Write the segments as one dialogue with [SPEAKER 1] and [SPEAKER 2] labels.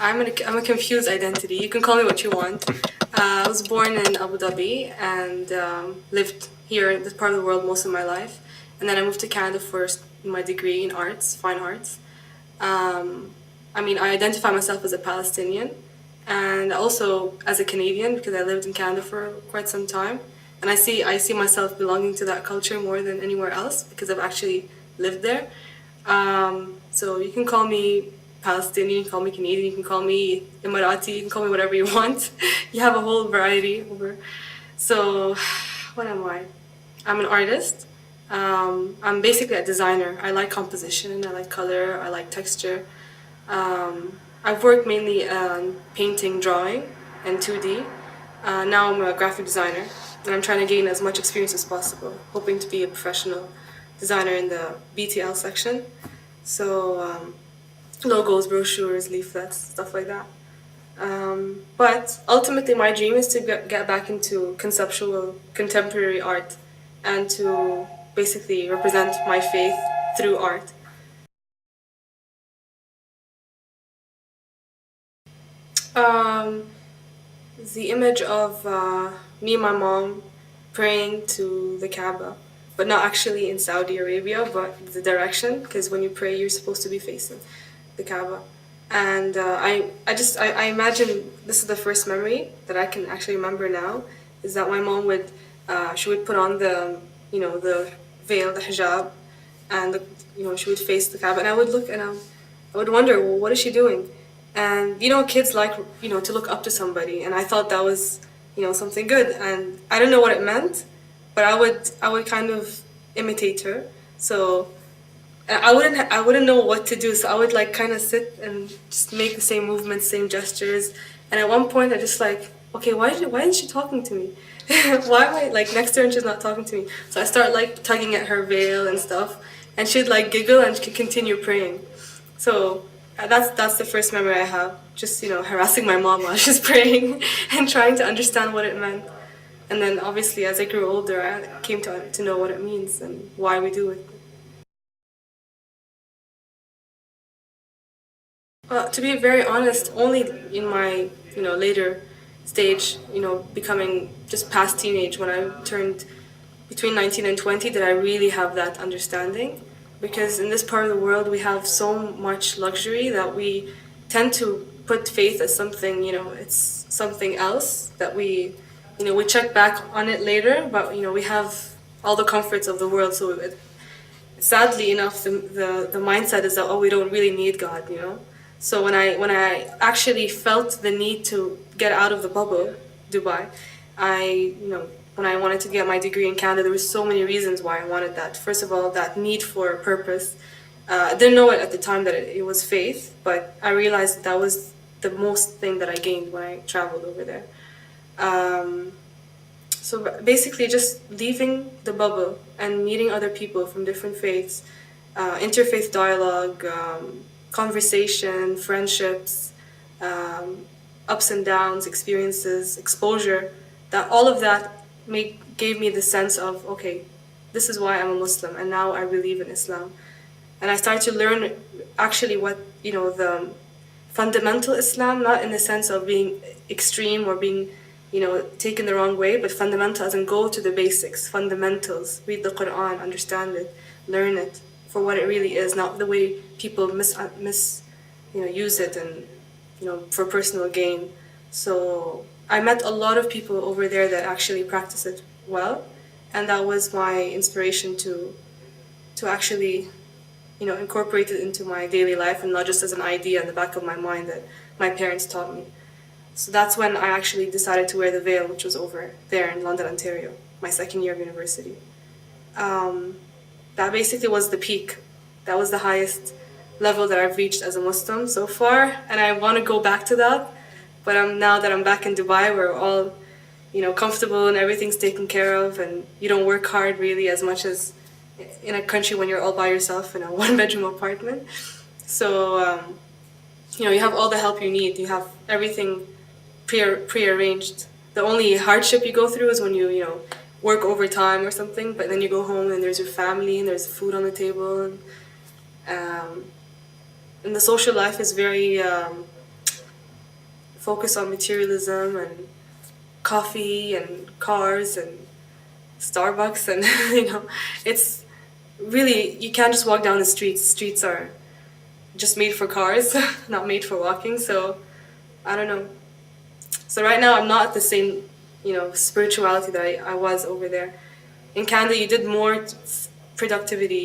[SPEAKER 1] I'm a confused identity. You can call me what you want. I was born in Abu Dhabi and lived here in this part of the world most of my life. And then I moved to Canada for my degree in arts, fine arts. Um, I mean, I identify myself as a Palestinian and also as a Canadian because I lived in Canada for quite some time. And I see myself belonging to that culture more than anywhere else because I've actually lived there. So you can call me Palestinian, you can call me Canadian, you can call me Emirati, you can call me whatever you want. You have a whole variety over. So, what am I? I'm an artist. I'm basically a designer. I like composition, I like color, I like texture. I've worked mainly on painting, drawing, and 2D. Now I'm a graphic designer, and I'm trying to gain as much experience as possible, hoping to be a professional designer in the BTL section. So, logos, brochures, leaflets, stuff like that. But ultimately, my dream is to get back into conceptual contemporary art and to basically represent my faith through art. Um, the image of me and my mom praying to the Kaaba, but not actually in Saudi Arabia, but the direction, because when you pray, you're supposed to be facing the Kaaba. And I imagine this is the first memory that I can actually remember now, is that my mom she would put on the veil, the hijab, and she would face the Kaaba, and I would look and I would wonder, well, what is she doing? And kids like to look up to somebody, and I thought that was something good, and I don't know what it meant, but I would kind of imitate her. So I wouldn't know what to do, so I would like kind of sit and just make the same movements, same gestures, and at one point I just like, okay, why isn't she talking to me? Why am I like next to her and she's not talking to me? So I start like tugging at her veil and stuff, and she'd like giggle and she'd continue praying. So that's the first memory I have, just harassing my mom while she's praying and trying to understand what it meant. And then obviously as I grew older, I came to know what it means and why we do it. To be very honest, only in my later stage, becoming just past teenage, when I turned between 19 and 20, did I really have that understanding. Because in this part of the world, we have so much luxury that we tend to put faith as something, it's something else that we check back on it later, but we have all the comforts of the world, so sadly enough, the mindset is that, oh, we don't really need God. So when I actually felt the need to get out of the bubble, Dubai, when I wanted to get my degree in Canada, there were so many reasons why I wanted that. First of all, that need for a purpose. I didn't know it at the time that it was faith, but I realized that was the most thing that I gained when I traveled over there. Um, so basically, just leaving the bubble and meeting other people from different faiths, interfaith dialogue, conversation, friendships, um, ups and downs, experiences, exposure. That all of that gave me the sense of, okay, this is why I'm a Muslim, and now I believe in Islam. And I started to learn actually what the fundamental Islam, not in the sense of being extreme or being taken the wrong way, but fundamental as in go to the basics, fundamentals, read the Quran, understand it, learn it for what it really is, not the way people use it and for personal gain. So I met a lot of people over there that actually practice it well, and that was my inspiration to actually incorporate it into my daily life and not just as an idea in the back of my mind that my parents taught me. So that's when I actually decided to wear the veil, which was over there in London, Ontario, my second year of university. That basically was the peak. That was the highest level that I've reached as a Muslim so far, and I want to go back to that. But now that I'm back in Dubai, we're all, comfortable and everything's taken care of, and you don't work hard really as much as in a country when you're all by yourself in a one-bedroom apartment. So, you have all the help you need. You have everything pre-arranged. The only hardship you go through is when you work overtime or something, but then you go home and there's your family and there's food on the table, and the social life is very focus on materialism and coffee and cars and Starbucks and it's really, you can't just walk down the streets. Streets are just made for cars, not made for walking. So I don't know. So right now I'm not at the same, spirituality that I was over there. In Canada, you did more productivity.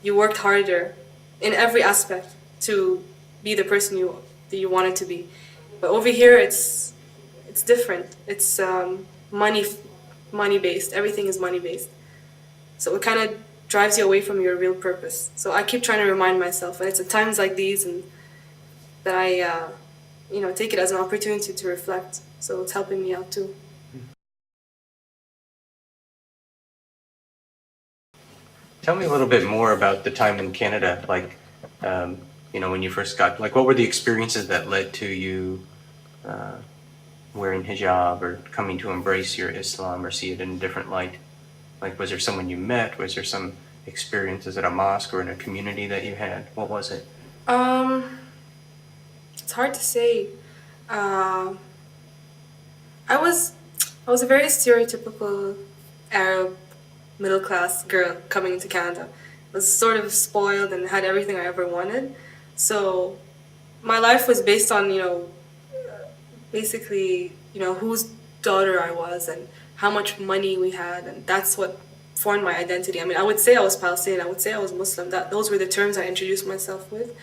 [SPEAKER 1] You worked harder in every aspect to be the person that you wanted to be. But over here, it's different. It's money based. Everything is money based. So it kind of drives you away from your real purpose. So I keep trying to remind myself, and it's at times like these, and that I, take it as an opportunity to reflect. So it's helping me out too.
[SPEAKER 2] Tell me a little bit more about the time in Canada, like, when you first got, like, what were the experiences that led to you wearing hijab or coming to embrace your Islam or see it in a different light? Like, was there someone you met? Was there some experiences at a mosque or in a community that you had? What was it?
[SPEAKER 1] It's hard to say. Uh, I was a very stereotypical Arab middle class girl coming into Canada. I was sort of spoiled and had everything I ever wanted. So my life was based on, basically, whose daughter I was and how much money we had, and that's what formed my identity. I mean, I would say I was Palestinian, I would say I was Muslim. Those were the terms I introduced myself with.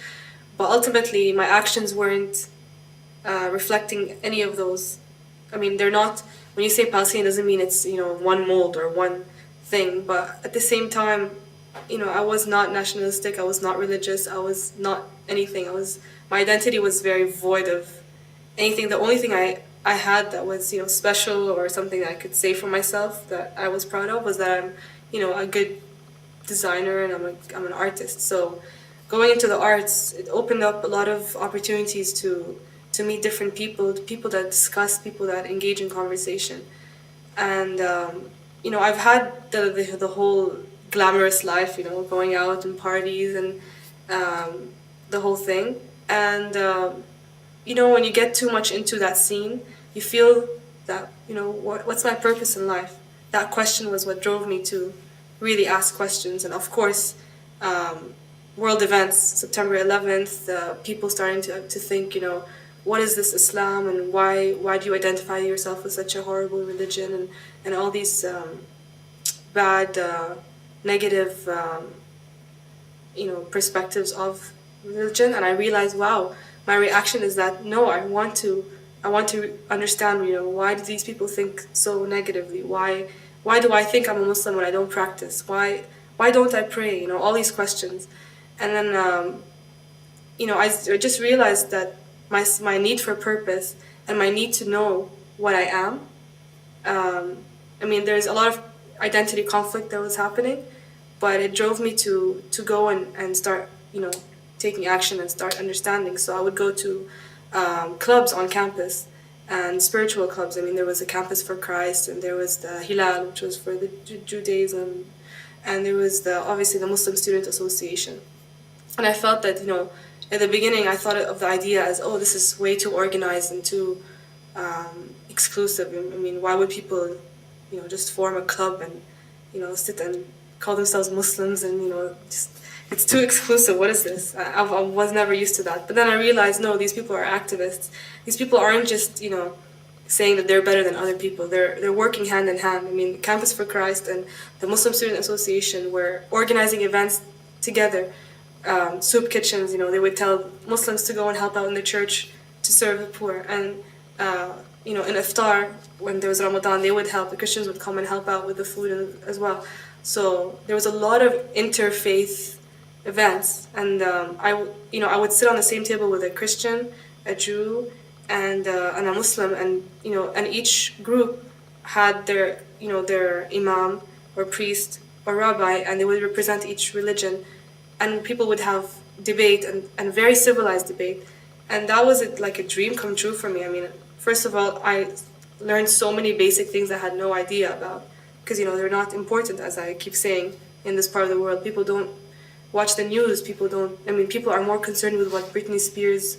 [SPEAKER 1] But ultimately, my actions weren't reflecting any of those. I mean, they're not. When you say Palestinian, doesn't mean it's one mold or one thing. But at the same time, I was not nationalistic. I was not religious. I was not anything. My identity was very void of anything. The only thing I had that was special or something that I could say for myself that I was proud of was that I'm a good designer and I'm an artist. So going into the arts, it opened up a lot of opportunities to meet different people that discuss, people that engage in conversation. And I've had the whole glamorous life, going out and parties and the whole thing. And when you get too much into that scene, you feel that what's my purpose in life? That question was what drove me to really ask questions. And of course, world events, September 11th, people starting to think, what is this Islam and why do you identify yourself with such a horrible religion and all these bad, negative, perspectives of religion. And I realized, wow, my reaction is that no, I want to understand, why do these people think so negatively? Why do I think I'm a Muslim when I don't practice? Why don't I pray? All these questions. And then I just realized that my need for purpose and my need to know what I am. I mean, there's a lot of identity conflict that was happening, but it drove me to go and start, taking action and start understanding. So I would go to clubs on campus and spiritual clubs. I mean, there was a Campus for Christ, and there was the Hilal, which was for the Judaism, and there was obviously the Muslim Student Association. And I felt that, at the beginning, I thought of the idea as, oh, this is way too organized and too exclusive. I mean, why would people, just form a club and, sit and call themselves Muslims and, just, it's too exclusive. What is this? I was never used to that. But then I realized, no, these people are activists. These people aren't just, saying that they're better than other people. They're working hand in hand. I mean, Campus for Christ and the Muslim Student Association were organizing events together. Soup kitchens, they would tell Muslims to go and help out in the church to serve the poor. And, in Iftar, when there was Ramadan, they would help. The Christians would come and help out with the food as well. So there was a lot of interfaith events. And I would sit on the same table with a Christian, a Jew, and a Muslim. And, and each group had their imam or priest or rabbi, and they would represent each religion. And people would have debate and very civilized debate. And that was like a dream come true for me. I mean, first of all, I learned so many basic things I had no idea about. Because, they're not important, as I keep saying, in this part of the world. People don't watch the news. People are more concerned with what Britney Spears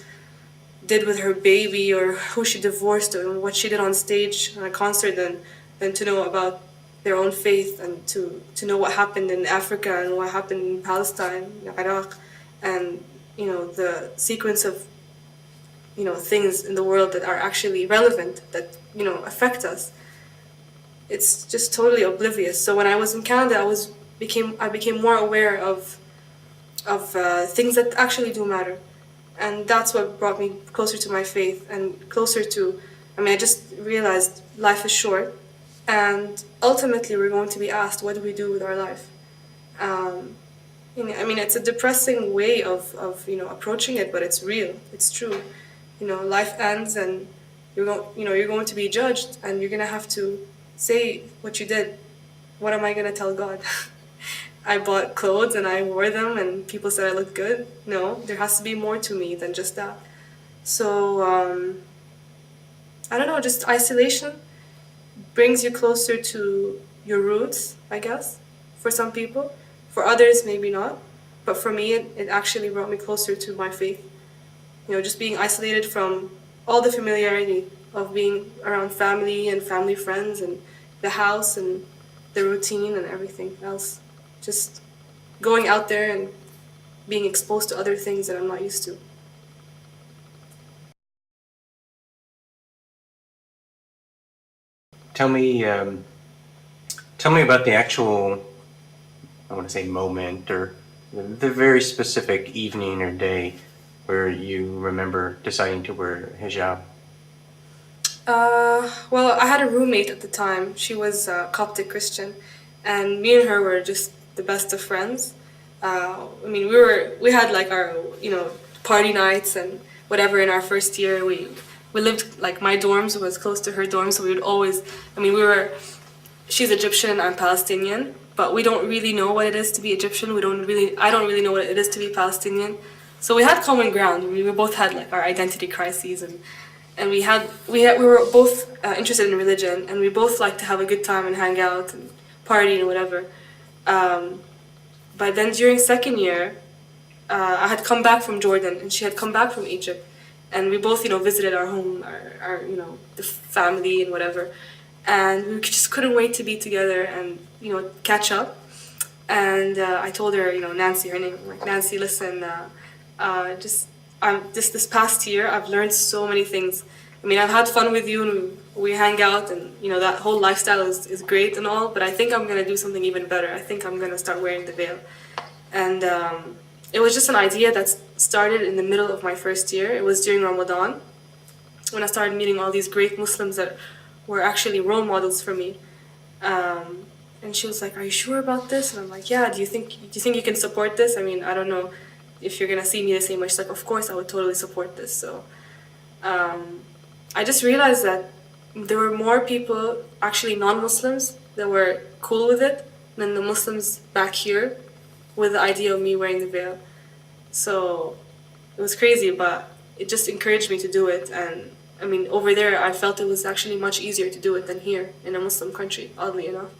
[SPEAKER 1] did with her baby or who she divorced and what she did on stage on a concert than to know about their own faith and to know what happened in Africa and what happened in Palestine, Iraq, and the sequence of things in the world that are actually relevant, that affect us. It's just totally oblivious. So when I was in Canada, I became more aware of things that actually do matter, and that's what brought me closer to my faith and closer to. I mean, I just realized life is short, and ultimately we're going to be asked, what do we do with our life? I mean, it's a depressing way of approaching it, but it's real. It's true. Life ends, and you're going to be judged, and you're gonna have to say what you did. What am I gonna tell God? I bought clothes and I wore them, and people said I looked good. No, there has to be more to me than just that. So I don't know. Just isolation brings you closer to your roots, I guess. For some people, for others maybe not, but for me, it actually brought me closer to my faith. Just being isolated from all the familiarity of being around family and family friends and the house and the routine and everything else. Just going out there and being exposed to other things that I'm not used to.
[SPEAKER 2] Tell me, tell me about the actual, I want to say moment, or the very specific evening or day where you remember deciding to wear hijab.
[SPEAKER 1] Well, I had a roommate at the time. She was Coptic Christian, and me and her were just the best of friends. I mean, we had like our party nights and whatever in our first year. We lived, like, my dorms was close to her dorm, so we would always. I mean, she's Egyptian, I'm Palestinian, but we don't really know what it is to be Egyptian. I don't really know what it is to be Palestinian. So we had common ground. We both had like our identity crises, and we were both interested in religion, and we both liked to have a good time and hang out and party and whatever. But then during second year, I had come back from Jordan, and she had come back from Egypt, and we both visited our home, our the family and whatever, and we just couldn't wait to be together and catch up. And I told her, Nancy, her name, like, Nancy, listen, this past year I've learned so many things. I mean, I've had fun with you, and we hang out, and that whole lifestyle is great and all, but I think I'm gonna do something even better. I think I'm gonna start wearing the veil. And it was just an idea that started in the middle of my first year. It was during Ramadan, when I started meeting all these great Muslims that were actually role models for me. And she was like, "Are you sure about this?" And I'm like, "Yeah. Do you think you can support this? I mean, I don't know if you're gonna see me the same way." She's like, "Of course, I would totally support this." So I just realized that there were more people, actually non-Muslims, that were cool with it than the Muslims back here with the idea of me wearing the veil. So it was crazy, but it just encouraged me to do it. And I mean, over there, I felt it was actually much easier to do it than here in a Muslim country, oddly enough.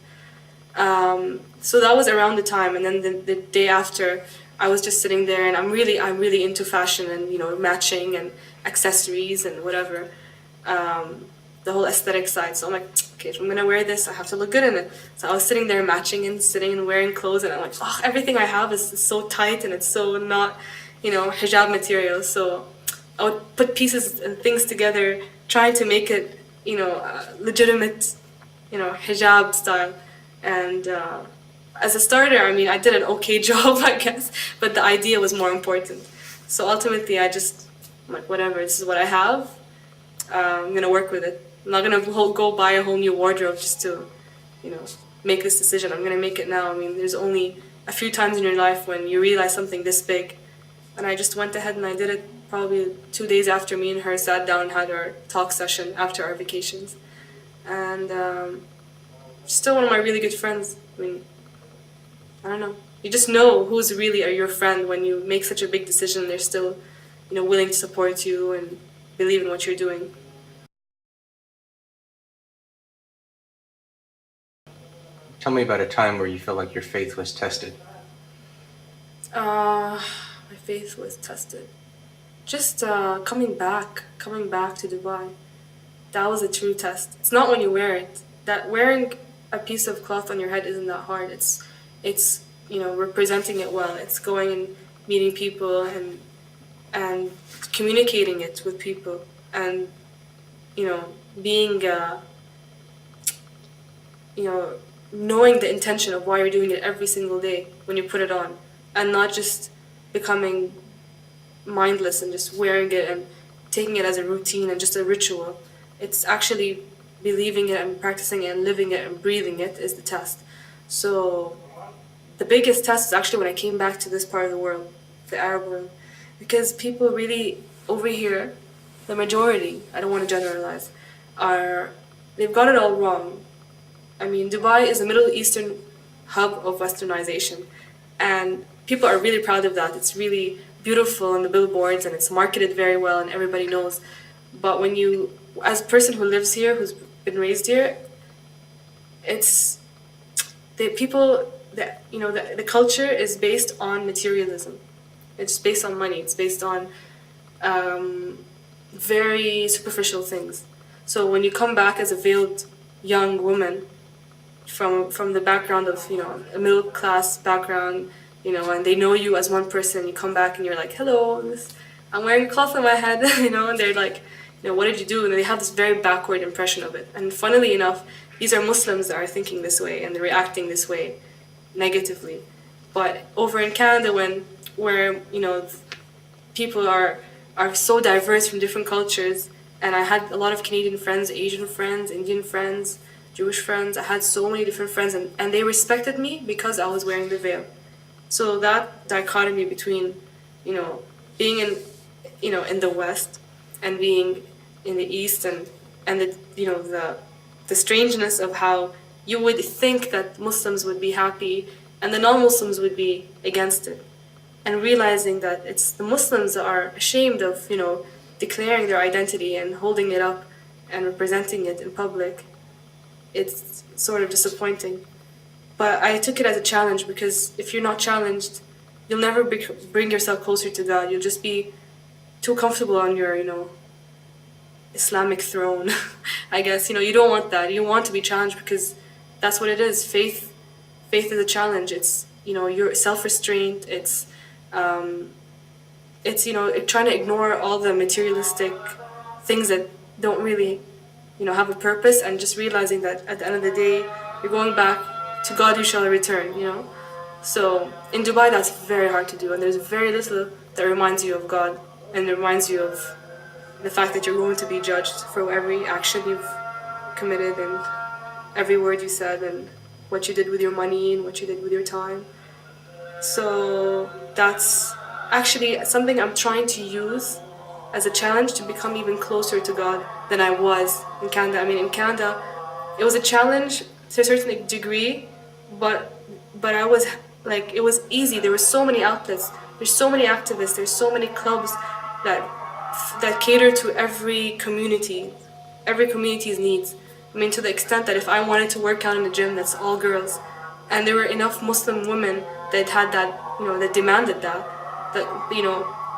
[SPEAKER 1] So that was around the time, and then the day after, I was just sitting there, and I'm really into fashion and matching and accessories and whatever, the whole aesthetic side. So I'm like, okay, if I'm gonna wear this, I have to look good in it. So I was sitting there matching and sitting and wearing clothes, and I'm like, oh, everything I have is so tight and it's so not, hijab material. So I would put pieces and things together, trying to make it, legitimate, hijab style. And as a starter, I mean, I did an okay job, I guess, but the idea was more important. So ultimately, I'm like, whatever, this is what I have. I'm gonna work with it. I'm not gonna go buy a whole new wardrobe just to, make this decision. I'm gonna make it now. I mean, there's only a few times in your life when you realize something this big, and I just went ahead and I did it. Probably 2 days after me and her sat down and had our talk session after our vacations, and still one of my really good friends. I mean, I don't know. You just know who's really your friend when you make such a big decision. They're still, willing to support you and believe in what you're doing.
[SPEAKER 2] Tell me about a time where you feel like your faith was tested.
[SPEAKER 1] My faith was tested. just coming back to Dubai. That was a true test. It's not when you wear it. That wearing a piece of cloth on your head isn't that hard. It's representing it well. It's going and meeting people and communicating it with people and being knowing the intention of why you're doing it every single day when you put it on, and not just becoming mindless and just wearing it and taking it as a routine and just a ritual. It's actually believing it and practicing it and living it and breathing it is the test. So the biggest test is actually when I came back to this part of the world, the Arab world, because people really over here, the majority, I don't want to generalize, are they've got it all wrong. I mean, Dubai is a Middle Eastern hub of westernization, and people are really proud of that. It's really beautiful on the billboards and it's marketed very well and everybody knows. But when you, as a person who lives here, who's been raised here, it's the people that the culture is based on materialism. It's based on money. It's based on very superficial things. So when you come back as a veiled young woman from the background of a middle class background, and they know you as one person, you come back and you're like, hello, I'm wearing a cloth on my head, and they're like, what did you do? And they have this very backward impression of it. And funnily enough, these are Muslims that are thinking this way and they're reacting this way negatively. But over in Canada, where people are so diverse from different cultures, and I had a lot of Canadian friends, Asian friends, Indian friends, Jewish friends. I had so many different friends, and they respected me because I was wearing the veil. So that dichotomy between, being in the West and being in the East, and the strangeness of how you would think that Muslims would be happy and the non-Muslims would be against it, and realizing that it's the Muslims that are ashamed of declaring their identity and holding it up and representing it in public. It's sort of disappointing. But I took it as a challenge, because if you're not challenged, you'll never bring yourself closer to God. You'll just be too comfortable on your, Islamic throne. I guess, you don't want that. You want to be challenged, because that's what it is. Faith is a challenge. It's, your self-restraint. It's trying to ignore all the materialistic things that don't really, have a purpose, and just realizing that at the end of the day, you're going back to God you shall return, So in Dubai, that's very hard to do, and there's very little that reminds you of God and reminds you of the fact that you're going to be judged for every action you've committed and every word you said and what you did with your money and what you did with your time. So that's actually something I'm trying to use as a challenge to become even closer to God than I was in Canada. I mean, in Canada, it was a challenge to a certain degree, but I was like, it was easy. There were so many outlets. There's so many activists. There's so many clubs that cater to every community's needs. I mean, to the extent that if I wanted to work out in a gym that's all girls, and there were enough Muslim women that had that, that demanded that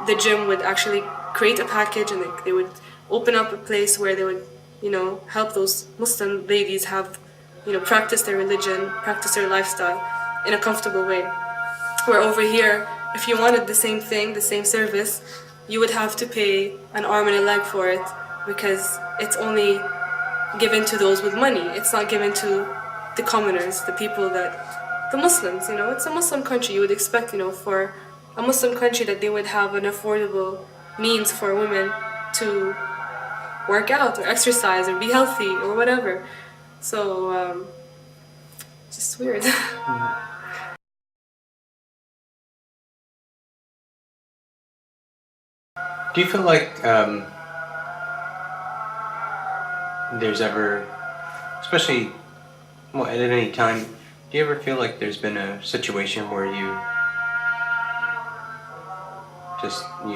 [SPEAKER 1] the gym would actually create a package, and they would open up a place where they would, help those Muslim ladies have, practice their religion, practice their lifestyle in a comfortable way. Where over here, if you wanted the same thing, the same service, you would have to pay an arm and a leg for it, because it's only given to those with money. It's not given to the commoners, the people the Muslims, it's a Muslim country. You would expect, for a Muslim country that they would have an affordable means for women to work out or exercise or be healthy or whatever. So, just weird.
[SPEAKER 2] Do you feel like there's ever, especially at any time, do you ever feel like there's been a situation where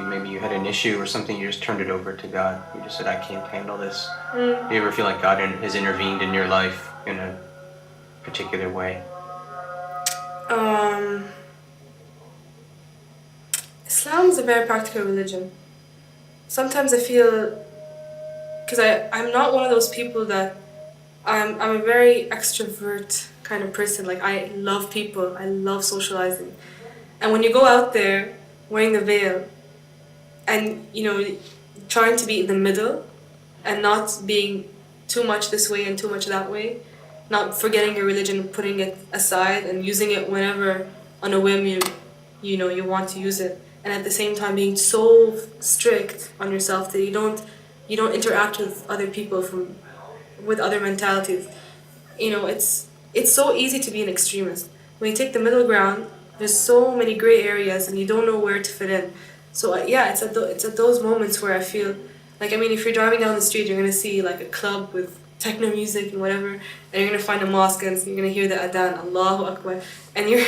[SPEAKER 2] maybe you had an issue or something, you just turned it over to God? You just said, I can't handle this. Do you ever feel like God has intervened in your life in a particular way?
[SPEAKER 1] Islam is a very practical religion. sometimes I feel, because I'm not one of those people that, I'm a very extrovert kind of person. Like, I love people, I love socializing. And when you go out there wearing the veil and, trying to be in the middle and not being too much this way and too much that way, not forgetting your religion and putting it aside and using it whenever on a whim you want to use it, and at the same time being so strict on yourself that you don't interact with other people with other mentalities. It's so easy to be an extremist. When you take the middle ground, there's so many gray areas and you don't know where to fit in. So yeah, it's at those moments where I feel like, I mean, if you're driving down the street, you're gonna see like a club with techno music and whatever, and you're gonna find a mosque and you're gonna hear the adhan, Allahu Akbar, and you're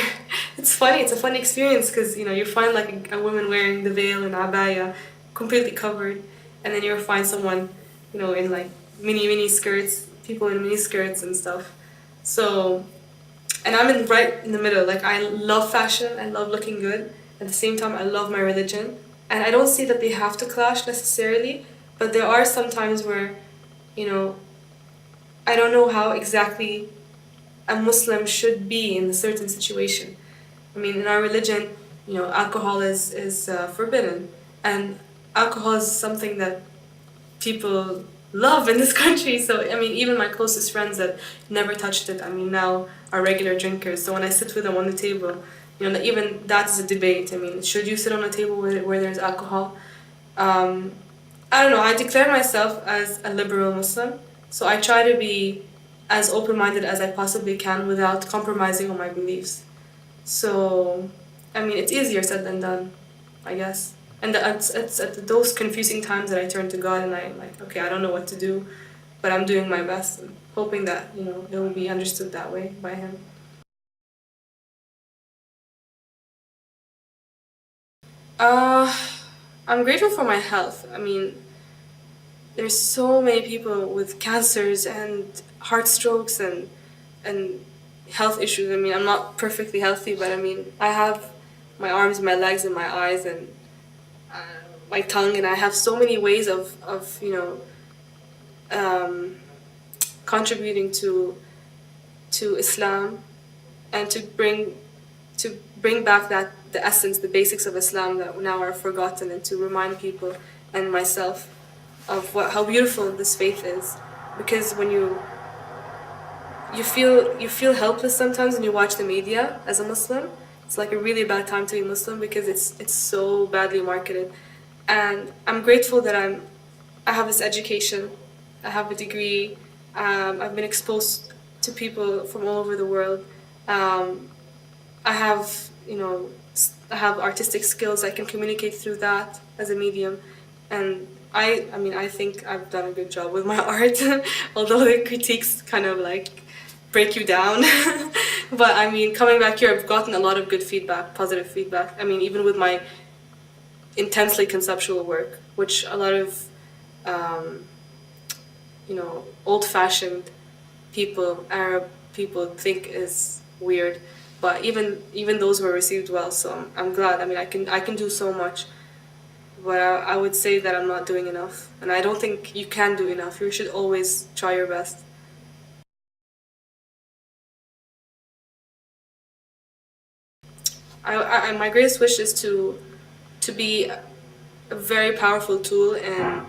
[SPEAKER 1] it's funny, it's a funny experience because you find like a woman wearing the veil and abaya, completely covered, and then you'll find someone in like mini skirts, people in mini skirts and stuff. So, and I'm right in the middle. Like, I love fashion, I love looking good. At the same time, I love my religion, and I don't see that they have to clash necessarily. But there are some times where, you know, I don't know how exactly a Muslim should be in a certain situation. I mean, in our religion, alcohol is forbidden, and alcohol is something that people love in this country. So I mean, even my closest friends that never touched it, I mean, now are regular drinkers. So when I sit with them on the table, even that's a debate. I mean, should you sit on a table where there's alcohol? I don't know. I declare myself as a liberal Muslim, so I try to be as open-minded as I possibly can without compromising on my beliefs. So, I mean, it's easier said than done, I guess. And it's at those confusing times that I turn to God and I'm like, okay, I don't know what to do, but I'm doing my best and hoping that, it will be understood that way by Him. Uh, I'm grateful for my health. I mean, there's so many people with cancers and heart strokes and health issues. I mean, I'm not perfectly healthy, but I mean, I have my arms, my legs, and my eyes, and uh, my tongue, and I have so many ways of um, contributing to Islam and to bring back the essence, the basics of Islam that now are forgotten, and to remind people and myself of how beautiful this faith is. Because when you feel helpless sometimes when you watch the media as a Muslim. It's like a really bad time to be Muslim because it's so badly marketed. And I'm grateful that I have this education, I have a degree, I've been exposed to people from all over the world. Um, I have, I have artistic skills. I can communicate through that as a medium, and I mean, I think I've done a good job with my art, although the critiques kind of like break you down. But I mean, coming back here, I've gotten a lot of good feedback, positive feedback. I mean, even with my intensely conceptual work, which a lot of, um, old-fashioned people, Arab people think is weird, but even those were received well. So I'm glad. I mean, I can do so much, but I would say that I'm not doing enough, and I don't think you can do enough. You should always try your best. My greatest wish is to be a very powerful tool in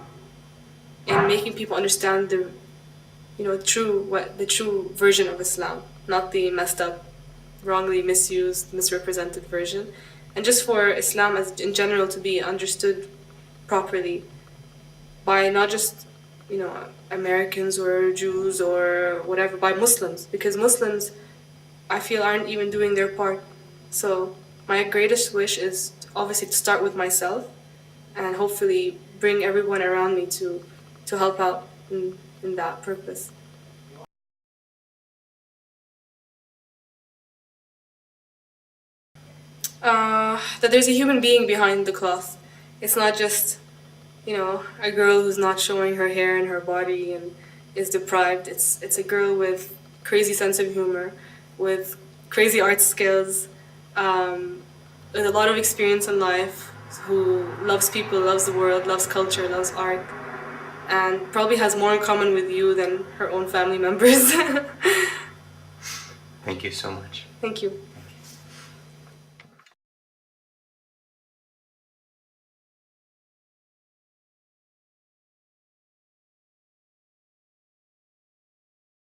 [SPEAKER 1] making people understand the true version of Islam, not the messed up, wrongly misused, misrepresented version, and just for Islam as in general to be understood properly by not just Americans or Jews or whatever, by Muslims, because Muslims, I feel, aren't even doing their part. So my greatest wish is obviously to start with myself and hopefully bring everyone around me to help out in that purpose. That there's a human being behind the cloth. It's not just, a girl who's not showing her hair and her body and is deprived. It's a girl with crazy sense of humor, with crazy art skills, with a lot of experience in life, who loves people, loves the world, loves culture, loves art, and probably has more in common with you than her own family members.
[SPEAKER 2] Thank you so much.
[SPEAKER 1] Thank you.